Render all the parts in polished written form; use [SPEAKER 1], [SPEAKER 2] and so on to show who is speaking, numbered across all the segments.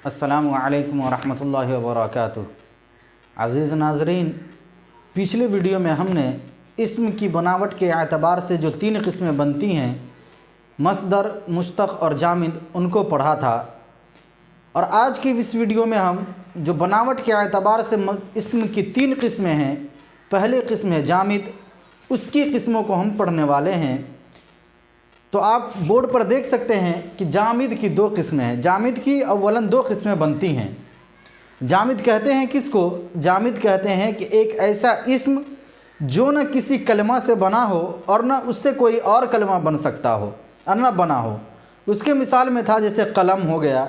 [SPEAKER 1] السلام علیکم ورحمۃ اللہ وبرکاتہ۔ عزیز ناظرین، پچھلے ویڈیو میں ہم نے اسم کی بناوٹ کے اعتبار سے جو 3 قسمیں بنتی ہیں، مصدر، مشتق اور جامد، ان کو پڑھا تھا، اور آج کی اس ویڈیو میں ہم جو بناوٹ کے اعتبار سے اسم کی 3 قسمیں ہیں، پہلی قسم ہے جامد، اس کی قسموں کو ہم پڑھنے والے ہیں۔ تو آپ بورڈ پر دیکھ سکتے ہیں کہ جامد کی 2 قسمیں ہیں۔ جامد کی اولاً 2 قسمیں بنتی ہیں۔ جامد کہتے ہیں کس کو؟ جامد کہتے ہیں کہ ایک ایسا اسم جو نہ کسی کلمہ سے بنا ہو اور نہ اس سے کوئی اور کلمہ بن سکتا ہو اور نہ بنا ہو۔ اس کے مثال میں تھا جیسے قلم ہو گیا۔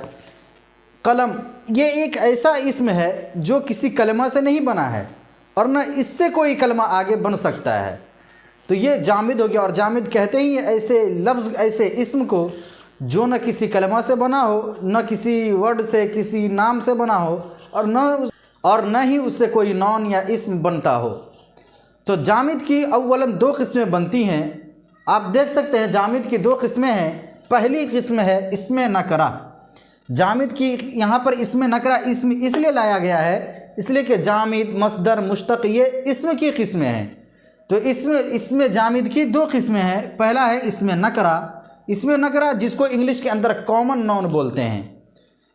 [SPEAKER 1] قلم یہ ایک ایسا اسم ہے جو کسی کلمہ سے نہیں بنا ہے اور نہ اس سے کوئی کلمہ آگے بن سکتا ہے، تو یہ جامد ہو گیا۔ اور جامد کہتے ہی ایسے لفظ، ایسے اسم کو جو نہ کسی کلمہ سے بنا ہو، نہ کسی ورڈ سے، کسی نام سے بنا ہو، اور نہ ہی اس سے کوئی نون یا اسم بنتا ہو۔ تو جامد کی اولاً 2 قسمیں بنتی ہیں۔ آپ دیکھ سکتے ہیں جامد کی 2 قسمیں ہیں۔ پہلی قسم ہے اسم نکرہ۔ جامد کی یہاں پر اسم نکرہ اسم اس لیے لایا گیا ہے، اس لیے کہ جامد، مصدر، مشتق یہ اسم کی قسمیں ہیں۔ تو اسم جامد کی 2 قسمیں ہیں۔ پہلا ہے اسم نکرہ۔ اسم نکرہ جس کو انگلش کے اندر کامن نون بولتے ہیں۔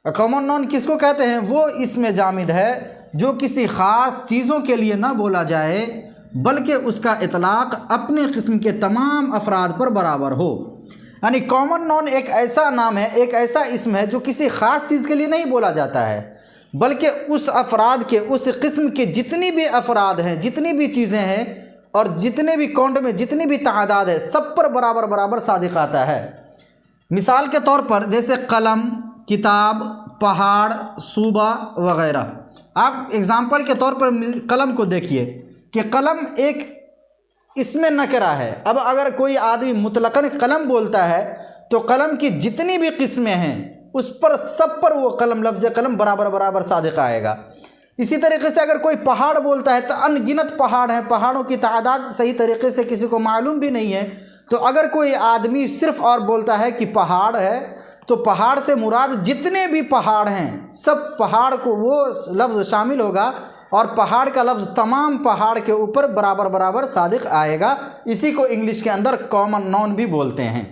[SPEAKER 1] کامن نون کس کو کہتے ہیں؟ وہ اسم جامد ہے جو کسی خاص چیزوں کے لیے نہ بولا جائے بلکہ اس کا اطلاق اپنے قسم کے تمام افراد پر برابر ہو۔ یعنی کامن نون ایک ایسا نام ہے، ایک ایسا اسم ہے جو کسی خاص چیز کے لیے نہیں بولا جاتا ہے بلکہ اس افراد کے، اس قسم کے جتنی بھی افراد ہیں، جتنی بھی چیزیں ہیں اور جتنے بھی کاؤنٹ میں جتنی بھی تعداد ہے، سب پر برابر صادق آتا ہے۔ مثال کے طور پر جیسے قلم، کتاب، پہاڑ، صوبہ وغیرہ۔ آپ اگزامپل کے طور پر قلم کو دیکھیے کہ قلم ایک اسم نکرہ ہے۔ اب اگر کوئی آدمی مطلقاً قلم بولتا ہے تو قلم کی جتنی بھی قسمیں ہیں اس پر، سب پر وہ قلم، لفظ قلم برابر صادق آئے گا۔ اسی طریقے سے اگر کوئی پہاڑ بولتا ہے تو ان گنت پہاڑ ہیں، پہاڑوں کی تعداد صحیح طریقے سے کسی کو معلوم بھی نہیں ہے، تو اگر کوئی آدمی صرف اور بولتا ہے کہ پہاڑ ہے تو پہاڑ سے مراد جتنے بھی پہاڑ ہیں سب پہاڑ کو وہ لفظ شامل ہوگا، اور پہاڑ کا لفظ تمام پہاڑ کے اوپر برابر صادق آئے گا۔ اسی کو انگلش کے اندر کامن نون بھی بولتے ہیں۔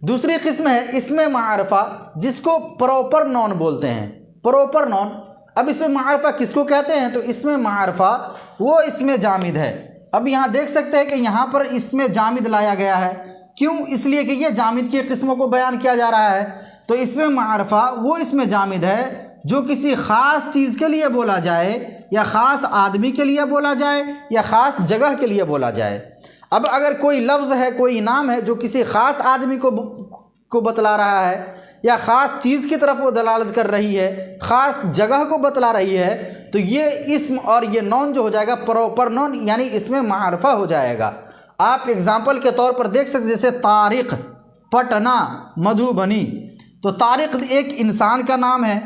[SPEAKER 1] دوسری قسم ہے اسم معرفہ، جس کو پراپر نون بولتے ہیں۔ پراپر نون، اب اسم معرفہ کس کو کہتے ہیں؟ تو اسم معرفہ وہ اسم جامد ہے۔ اب یہاں دیکھ سکتے ہیں کہ یہاں پر اسم جامد لایا گیا ہے۔ کیوں؟ اس لیے کہ یہ جامد کی قسموں کو بیان کیا جا رہا ہے۔ تو اسم معرفہ وہ اسم جامد ہے جو کسی خاص چیز کے لیے بولا جائے، یا خاص آدمی کے لیے بولا جائے، یا خاص جگہ کے لیے بولا جائے۔ اب اگر کوئی لفظ ہے، کوئی نام ہے جو کسی خاص آدمی کو بتلا رہا ہے، یا خاص چیز کی طرف وہ دلالت کر رہی ہے، خاص جگہ کو بتلا رہی ہے، تو یہ اسم اور یہ نون جو ہو جائے گا پراپر نون، یعنی اسم معرفہ ہو جائے گا۔ آپ اگزامپل کے طور پر دیکھ سکتے جیسے طارق، پٹنہ، مدھوبنی۔ تو طارق ایک انسان کا نام ہے۔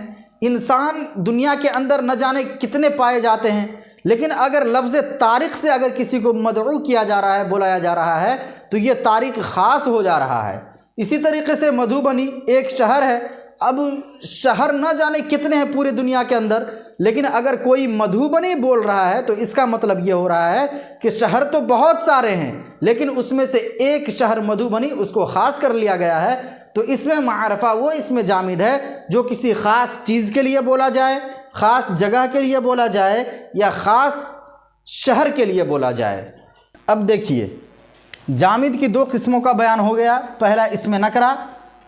[SPEAKER 1] انسان دنیا کے اندر نہ جانے کتنے پائے جاتے ہیں، لیکن اگر لفظ طارق سے اگر کسی کو مدعو کیا جا رہا ہے، بلایا جا رہا ہے، تو یہ طارق خاص ہو جا رہا ہے۔ اسی طریقے سے مدھوبنی ایک شہر ہے۔ اب شہر نہ جانے کتنے ہیں پورے دنیا کے اندر، لیکن اگر کوئی مدھوبنی بول رہا ہے تو اس کا مطلب یہ ہو رہا ہے کہ شہر تو بہت سارے ہیں لیکن اس میں سے ایک شہر مدھوبنی، اس کو خاص کر لیا گیا ہے۔ تو اسم معرفہ وہ اسم جامد ہے جو کسی خاص چیز کے لیے بولا جائے، خاص جگہ کے لیے بولا جائے، یا خاص شہر کے لیے بولا جائے۔ اب دیکھیے جامد کی 2 قسموں کا بیان ہو گیا۔ پہلا اسم نکرہ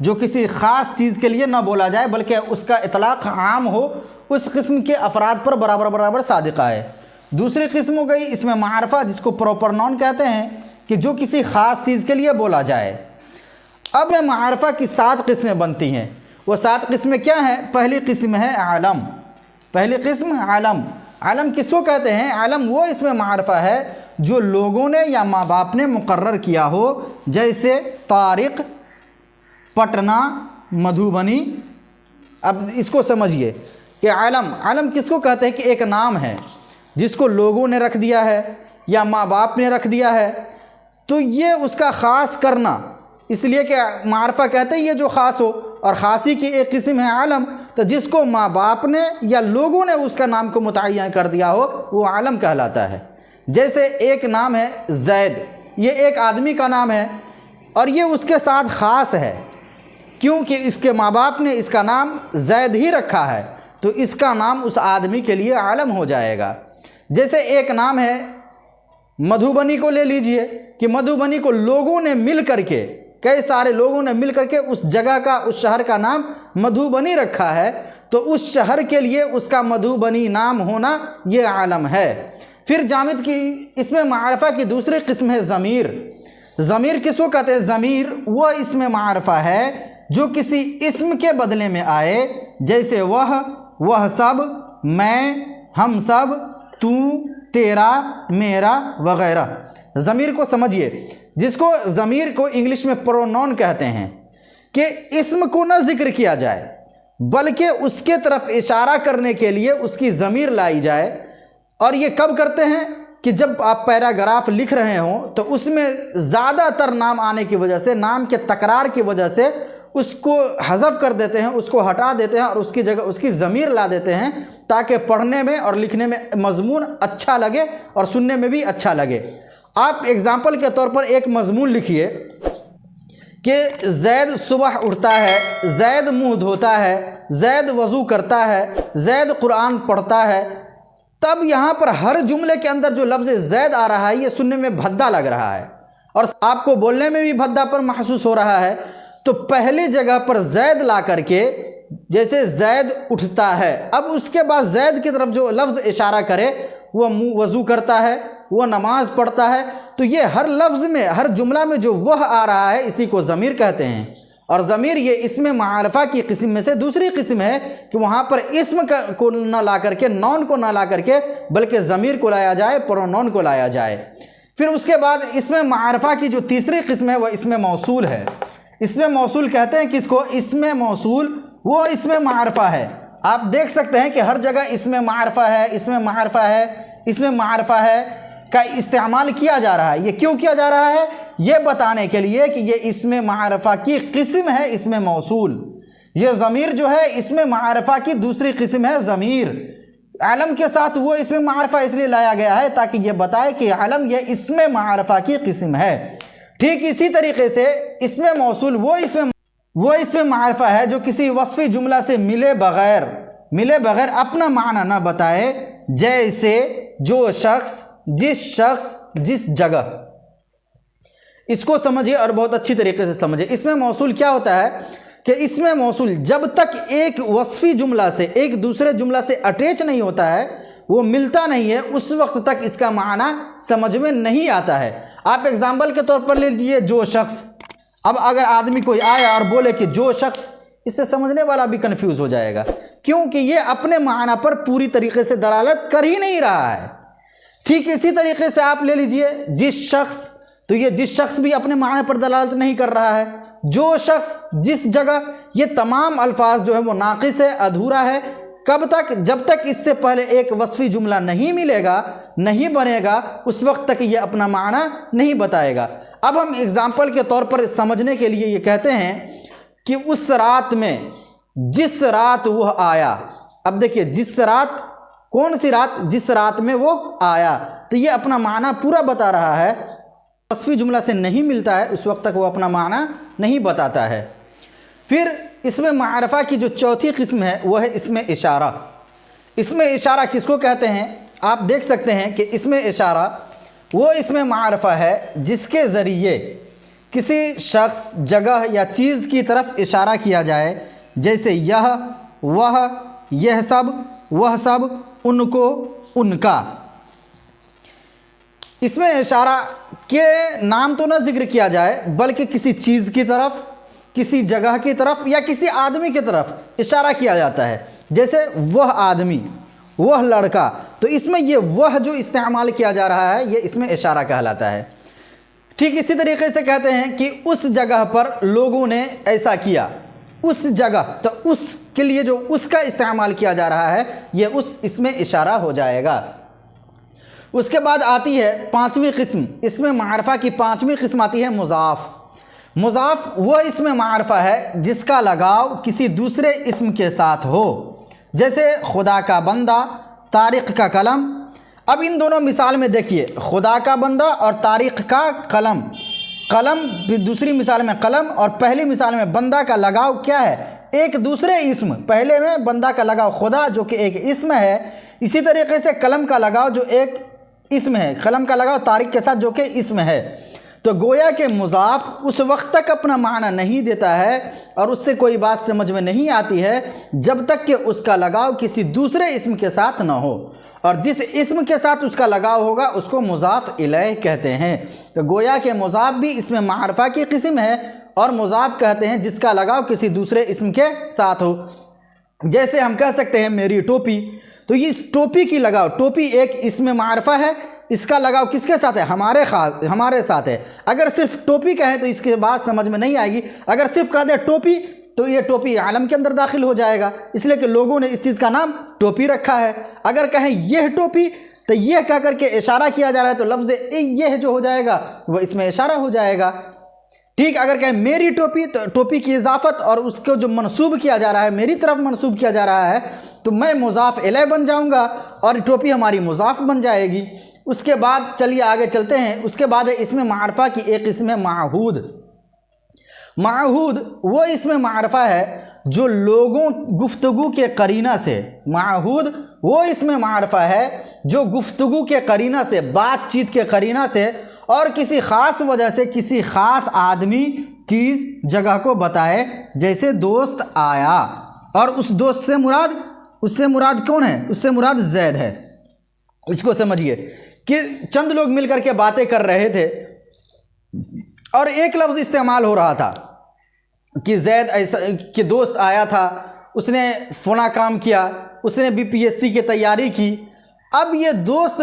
[SPEAKER 1] جو کسی خاص چیز کے لیے نہ بولا جائے بلکہ اس کا اطلاق عام ہو، اس قسم کے افراد پر برابر صادق آئے۔ دوسری قسم ہو گئی اسم معرفہ جس کو پراپر نون کہتے ہیں، کہ جو کسی خاص چیز کے لیے بولا جائے۔ اب معرفہ کی 7 قسمیں بنتی ہیں۔ وہ 7 قسمیں کیا ہیں؟ پہلی قسم ہے علم۔ پہلی قسم علم۔ علم کس کو کہتے ہیں؟ علم وہ اسم معرفہ ہے جو لوگوں نے یا ماں باپ نے مقرر کیا ہو، جیسے طارق، پٹنہ، مدھوبنی۔ اب اس کو سمجھیے کہ علم کس کو کہتے ہیں؟ کہ ایک نام ہے جس کو لوگوں نے رکھ دیا ہے یا ماں باپ نے رکھ دیا ہے، تو یہ اس کا خاص کرنا، اس لیے کہ معرفہ کہتے ہیں یہ جو خاص ہو، اور خاصی کی ایک قسم ہے عالم، تو جس کو ماں باپ نے یا لوگوں نے اس کا نام کو متعین کر دیا ہو وہ عالم کہلاتا ہے۔ جیسے ایک نام ہے زید، یہ ایک آدمی کا نام ہے اور یہ اس کے ساتھ خاص ہے کیونکہ اس کے ماں باپ نے اس کا نام زید ہی رکھا ہے، تو اس کا نام اس آدمی کے لیے عالم ہو جائے گا۔ جیسے ایک نام ہے مدھوبنی کو لے لیجئے کہ مدھوبنی کو لوگوں نے مل کر کے، کئی سارے لوگوں نے مل کر کے اس جگہ کا، اس شہر کا نام مدھوبنی رکھا ہے، تو اس شہر کے لیے اس کا مدھوبنی نام ہونا یہ عالم ہے۔ پھر جامد کی اسم معرفہ کی دوسری قسم ہے ضمیر۔ ضمیر کس کو کہتے ہیں؟ ضمیر وہ اسم معرفہ ہے جو کسی اسم کے بدلے میں آئے، جیسے وہ سب، میں، ہم سب، تو، تیرا، میرا وغیرہ۔ ضمیر کو سمجھیے، جس کو ضمیر کو انگلش میں پرونون کہتے ہیں، کہ اسم کو نہ ذکر کیا جائے بلکہ اس کے طرف اشارہ کرنے کے لیے اس کی ضمیر لائی جائے۔ اور یہ کب کرتے ہیں کہ جب آپ پیراگراف لکھ رہے ہوں تو اس میں زیادہ تر نام آنے کی وجہ سے، نام کے تکرار کی وجہ سے اس کو حذف کر دیتے ہیں، اس کو ہٹا دیتے ہیں اور اس کی جگہ اس کی ضمیر لا دیتے ہیں تاکہ پڑھنے میں اور لکھنے میں مضمون اچھا لگے اور سننے میں بھی اچھا لگے۔ آپ اگزامپل کے طور پر ایک مضمون لکھیے کہ زید صبح اٹھتا ہے، زید منہ دھوتا ہے، زید وضو کرتا ہے، زید قرآن پڑھتا ہے۔ تب یہاں پر ہر جملے کے اندر جو لفظ زید آ رہا ہے یہ سننے میں بھدا لگ رہا ہے اور آپ کو بولنے میں بھی بھدا پر محسوس ہو رہا ہے، تو پہلی جگہ پر زید لا کر کے، جیسے زید اٹھتا ہے، اب اس کے بعد زید کی طرف جو لفظ اشارہ کرے، وہ وضو کرتا ہے، وہ نماز پڑھتا ہے، تو یہ ہر لفظ میں، ہر جملہ میں جو وہ آ رہا ہے اسی کو ضمیر کہتے ہیں۔ اور ضمیر یہ اسم معرفہ کی قسم میں سے دوسری قسم ہے کہ وہاں پر اسم کو نہ لا کر کے، نون کو نہ لا کر کے، بلکہ ضمیر کو لایا جائے، پرونون کو لایا جائے۔ پھر اس کے بعد اسم معرفہ کی جو تیسری قسم ہے وہ اسم موصول ہے۔ اسم موصول کہتے ہیں کس کو؟ اسم موصول وہ اسم معرفہ ہے۔ آپ دیکھ سکتے ہیں کہ ہر جگہ اسم معرفہ ہے، اسم معرفہ ہے، اسم معرفہ ہے کا استعمال کیا جا رہا ہے۔ یہ کیوں کیا جا رہا ہے؟ یہ بتانے کے لیے کہ یہ اسم معرفہ کی قسم ہے اسم موصول۔ یہ ضمیر جو ہے اسم معرفہ کی دوسری قسم ہے ضمیر۔ علم کے ساتھ وہ اسم معرفہ اس لیے لایا گیا ہے تاکہ یہ بتائے کہ علم یہ اسم معرفہ کی قسم ہے۔ ٹھیک اسی طریقے سے اسم موصول وہ اسم معرفہ ہے جو کسی وصفی جملہ سے ملے بغیر اپنا معنی نہ بتائے، جیسے جو شخص، جس جگہ۔ اس کو سمجھے اور بہت اچھی طریقے سے سمجھے۔ اسم موصول کیا ہوتا ہے کہ اسم موصول جب تک ایک وصفی جملہ سے ایک دوسرے جملہ سے اٹیچ نہیں ہوتا ہے، وہ ملتا نہیں ہے، اس وقت تک اس کا معنی سمجھ میں نہیں آتا ہے۔ آپ ایگزامپل کے طور پر لے لیجئے جو شخص۔ اب اگر آدمی کوئی آئے اور بولے کہ جو شخص، اس سے سمجھنے والا بھی کنفیوز ہو جائے گا کیونکہ یہ اپنے معنی پر پوری طریقے سے دلالت کر ہی نہیں رہا ہے۔ ٹھیک اسی طریقے سے آپ لے لیجئے جس شخص، تو یہ جس شخص بھی اپنے معنی پر دلالت نہیں کر رہا ہے۔ جو شخص، جس جگہ، یہ تمام الفاظ جو ہے وہ ناقص ہے، ادھورا ہے۔ کب تک؟ جب تک اس سے پہلے ایک وصفی جملہ نہیں ملے گا، نہیں بنے گا، اس وقت تک یہ اپنا معنی نہیں بتائے گا۔ اب ہم اگزامپل کے طور پر سمجھنے کے لیے یہ کہتے ہیں کہ اس رات میں، جس رات وہ آیا۔ اب دیکھیے جس رات، کون سی رات؟ جس رات میں وہ آیا، تو یہ اپنا معنی پورا بتا رہا ہے۔ وصفی جملہ سے نہیں ملتا ہے اس وقت تک وہ اپنا معنی نہیں بتاتا ہے۔ پھر اسم معرفہ کی جو چوتھی قسم ہے وہ ہے اسم اشارہ۔ اسم اشارہ کس کو کہتے ہیں؟ آپ دیکھ سکتے ہیں کہ اسم اشارہ وہ اسم معرفہ ہے جس کے ذریعے کسی شخص، جگہ یا چیز کی طرف اشارہ کیا جائے، جیسے یہ، وہ، یہ سب، وہ سب، ان کو، ان کا۔ اسم اشارہ کے نام تو نہ ذکر کیا جائے بلکہ کسی چیز کی طرف، کسی جگہ کی طرف یا کسی آدمی کی طرف اشارہ کیا جاتا ہے، جیسے وہ آدمی، وہ لڑکا، تو اس میں یہ وہ جو استعمال کیا جا رہا ہے یہ اسم اشارہ کہلاتا ہے۔ ٹھیک اسی طریقے سے کہتے ہیں کہ اس جگہ پر لوگوں نے ایسا کیا، اس جگہ، تو اس کے لیے جو اس کا استعمال کیا جا رہا ہے یہ اس اسم اشارہ ہو جائے گا۔ اس کے بعد آتی ہے پانچویں قسم، اسم معرفہ کی پانچویں قسم آتی ہے مضاف۔ مضاف وہ اسم معرفہ ہے جس کا لگاؤ کسی دوسرے اسم کے ساتھ ہو، جیسے خدا کا بندہ، طارق کا قلم۔ اب ان دونوں مثال میں دیکھیے، خدا کا بندہ اور طارق کا قلم، قلم دوسری مثال میں قلم اور پہلی مثال میں بندہ کا لگاؤ کیا ہے؟ ایک دوسرے اسم۔ پہلے میں بندہ کا لگاؤ خدا جو کہ ایک اسم ہے، اسی طریقے سے قلم کا لگاؤ جو ایک اسم ہے، قلم کا لگاؤ طارق کے ساتھ جو کہ اسم ہے۔ تو گویا کہ مضاف اس وقت تک اپنا معنی نہیں دیتا ہے اور اس سے کوئی بات سمجھ میں نہیں آتی ہے جب تک کہ اس کا لگاؤ کسی دوسرے اسم کے ساتھ نہ ہو، اور جس اسم کے ساتھ اس کا لگاؤ ہوگا اس کو مضاف الیہ کہتے ہیں۔ تو گویا کہ مضاف بھی اسم معرفہ کی قسم ہے اور مضاف کہتے ہیں جس کا لگاؤ کسی دوسرے اسم کے ساتھ ہو۔ جیسے ہم کہہ سکتے ہیں میری ٹوپی، تو اس ٹوپی کی لگاؤ، ٹوپی ایک اسم معرفہ ہے، اس کا لگاؤ کس کے ساتھ ہے؟ ہمارے ساتھ ہے۔ اگر صرف ٹوپی کہیں تو اس کے بعد سمجھ میں نہیں آئے گی، اگر صرف کہہ دیں ٹوپی تو یہ ٹوپی عالم کے اندر داخل ہو جائے گا، اس لیے کہ لوگوں نے اس چیز کا نام ٹوپی رکھا ہے۔ اگر کہیں یہ ٹوپی تو یہ کہہ کر کے اشارہ کیا جا رہا ہے تو لفظ یہ جو ہو جائے گا وہ اس میں اشارہ ہو جائے گا۔ ٹھیک، اگر کہیں میری ٹوپی تو ٹوپی کی اضافت اور اس کو جو منسوب کیا جا رہا ہے، میری طرف منسوب کیا جا رہا ہے، تو میں مضاف الیہ بن جاؤں گا اور ٹوپی ہماری مضاف بن جائے گی۔ اس کے بعد چلیے آگے چلتے ہیں، اس کے بعد اسم معرفہ کی ایک اسم معہود۔ معہود وہ اسم معرفہ ہے جو لوگوں گفتگو کے قرینہ سے، معہود وہ اسم معرفہ ہے جو گفتگو کے قرینہ سے، بات چیت کے قرینہ سے اور کسی خاص وجہ سے کسی خاص آدمی، چیز، جگہ کو بتائے، جیسے دوست آیا اور اس دوست سے مراد کون ہے؟ اس سے مراد زید ہے۔ اس کو سمجھیے کہ چند لوگ مل کر کے باتیں کر رہے تھے اور ایک لفظ استعمال ہو رہا تھا کہ زید ایسا کہ دوست آیا تھا، اس نے فلاں کام کیا، اس نے BPSC کی تیاری کی۔ اب یہ دوست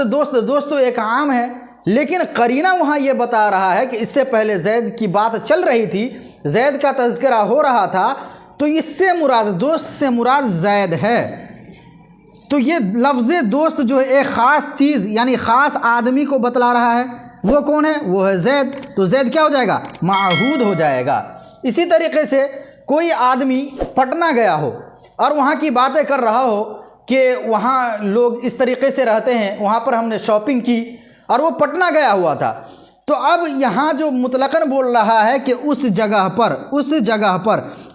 [SPEAKER 1] تو ایک عام ہے، لیکن قرینہ وہاں یہ بتا رہا ہے کہ اس سے پہلے زید کی بات چل رہی تھی، زید کا تذکرہ ہو رہا تھا، تو اس سے مراد، دوست سے مراد زید ہے۔ تو یہ لفظ دوست جو ہے ایک خاص چیز یعنی خاص آدمی کو بتلا رہا ہے، وہ کون ہے؟ وہ ہے زید۔ تو زید کیا ہو جائے گا؟ معہود ہو جائے گا۔ اسی طریقے سے کوئی آدمی پٹنہ گیا ہو اور وہاں کی باتیں کر رہا ہو کہ وہاں لوگ اس طریقے سے رہتے ہیں، وہاں پر ہم نے شاپنگ کی، اور وہ پٹنہ گیا ہوا تھا، تو اب یہاں جو مطلقاً بول رہا ہے کہ اس جگہ پر،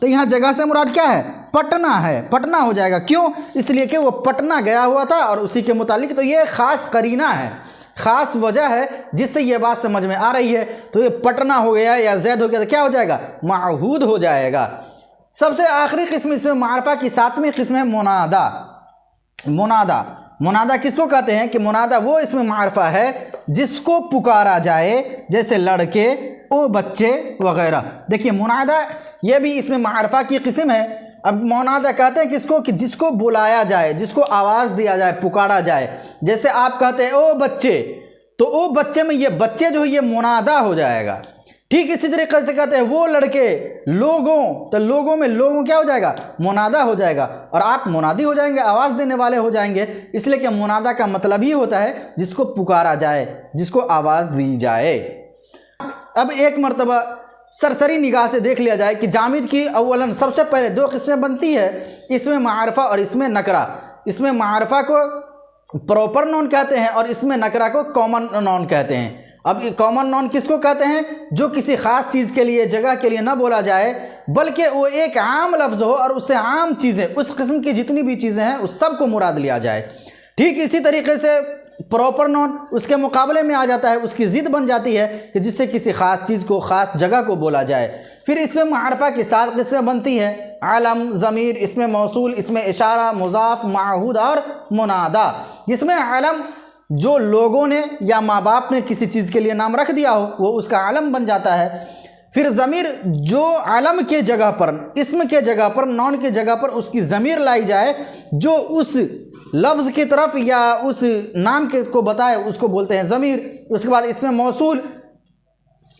[SPEAKER 1] تو یہاں جگہ سے مراد کیا ہے؟ پٹنہ ہے، پٹنہ ہو جائے گا۔ کیوں؟ اس لیے کہ وہ پٹنہ گیا ہوا تھا اور اسی کے متعلق، تو یہ خاص قرینہ ہے، خاص وجہ ہے جس سے یہ بات سمجھ میں آ رہی ہے۔ تو یہ پٹنہ ہو گیا یا زید ہو گیا تو کیا ہو جائے گا؟ معہود ہو جائے گا۔ سب سے آخری قسم اسم معرفہ کی 7ویں قسم ہے منادہ۔ منادہ کس کو کہتے ہیں؟ کہ منادہ وہ اسم معرفہ ہے جس کو پکارا جائے، جیسے لڑکے، او بچے وغیرہ۔ دیکھیے منادہ یہ بھی اسم معرفہ کی قسم ہے۔ اب منادہ کہتے ہیں کس کو؟ کہ جس کو بلایا جائے، جس کو آواز دیا جائے، پکارا جائے۔ جیسے آپ کہتے ہیں او بچے، تو او بچے میں یہ بچے جو ہے یہ منادہ ہو جائے گا۔ ٹھیک اسی طریقے سے کہتے ہیں وہ لڑکے، لوگوں، تو لوگوں میں لوگوں کیا ہو جائے گا؟ منادہ ہو جائے گا، اور آپ منادی ہو جائیں گے، آواز دینے والے ہو جائیں گے۔ اس لیے کہ منادہ کا مطلب ہی ہوتا ہے جس کو پکارا جائے، جس کو آواز دی جائے۔ اب ایک مرتبہ سرسری نگاہ سے دیکھ لیا جائے کہ جامد کی اولاً سب سے پہلے 2 قسمیں بنتی ہے، اسم معرفہ اور اسم نکرہ۔ اسم معرفہ کو پراپر نون کہتے ہیں اور اسم نکرہ کو کامن نون کہتے ہیں۔ اب کامن نون کس کو کہتے ہیں؟ جو کسی خاص چیز کے لیے، جگہ کے لیے نہ بولا جائے، بلکہ وہ ایک عام لفظ ہو اور اس سے عام چیزیں، اس قسم کی جتنی بھی چیزیں ہیں اس سب کو مراد لیا جائے۔ ٹھیک اسی طریقے سے پراپر نون اس کے مقابلے میں آ جاتا ہے، اس کی ضد بن جاتی ہے کہ جس سے کسی خاص چیز کو، خاص جگہ کو بولا جائے۔ پھر اسم معرفہ کی 7 قسمیں بنتی ہے، علم، ضمیر، اسم موصول، اسم اشارہ، مضاف، معہود اور منادہ۔ جس میں علم جو لوگوں نے یا ماں باپ نے کسی چیز کے لیے نام رکھ دیا ہو وہ اس کا علم بن جاتا ہے۔ پھر ضمیر جو علم کے جگہ پر، اسم کے جگہ پر، نون کے جگہ پر اس کی ضمیر لائی جائے، جو اس لفظ کی طرف یا اس نام کے کو بتائے، اس کو بولتے ہیں ضمیر۔ اس کے بعد اسم موصول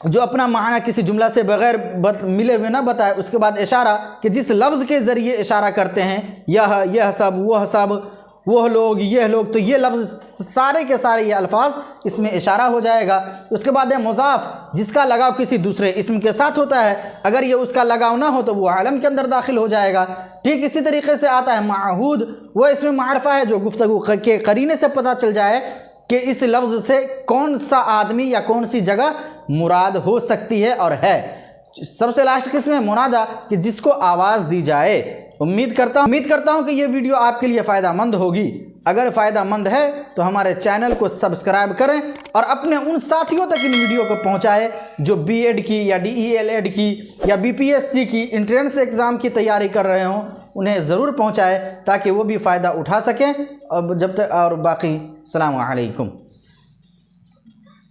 [SPEAKER 1] جو اپنا معنی کسی جملہ سے بغیر ملے ہوئے نہ بتائے۔ اس کے بعد اشارہ کہ جس لفظ کے ذریعے اشارہ کرتے ہیں، یہ سب، وہ سب، وہ لوگ، یہ لوگ، تو یہ لفظ سارے کے سارے یہ الفاظ اس میں اشارہ ہو جائے گا۔ اس کے بعد ہے مضاف، جس کا لگاؤ کسی دوسرے اسم کے ساتھ ہوتا ہے، اگر یہ اس کا لگاؤ نہ ہو تو وہ عالم کے اندر داخل ہو جائے گا۔ ٹھیک اسی طریقے سے آتا ہے معہود، وہ اسم معرفہ ہے جو گفتگو کے قرینے سے پتہ چل جائے کہ اس لفظ سے کون سا آدمی یا کون سی جگہ مراد ہو سکتی ہے اور ہے۔ سب سے لاسٹ قسم ہے منادہ، کہ جس کو آواز دی جائے۔ امید کرتا ہوں کہ یہ ویڈیو آپ کے لیے فائدہ مند ہوگی۔ اگر فائدہ مند ہے تو ہمارے چینل کو سبسکرائب کریں اور اپنے ان ساتھیوں تک ان ویڈیو کو پہنچائیں جو بی ایڈ کی یا ڈی ای ایل ایڈ کی یا بی پی ایس سی کی انٹرنس ایگزام کی تیاری کر رہے ہوں، انہیں ضرور پہنچائیں تاکہ وہ بھی فائدہ اٹھا سکیں۔ اور باقی السلام علیکم۔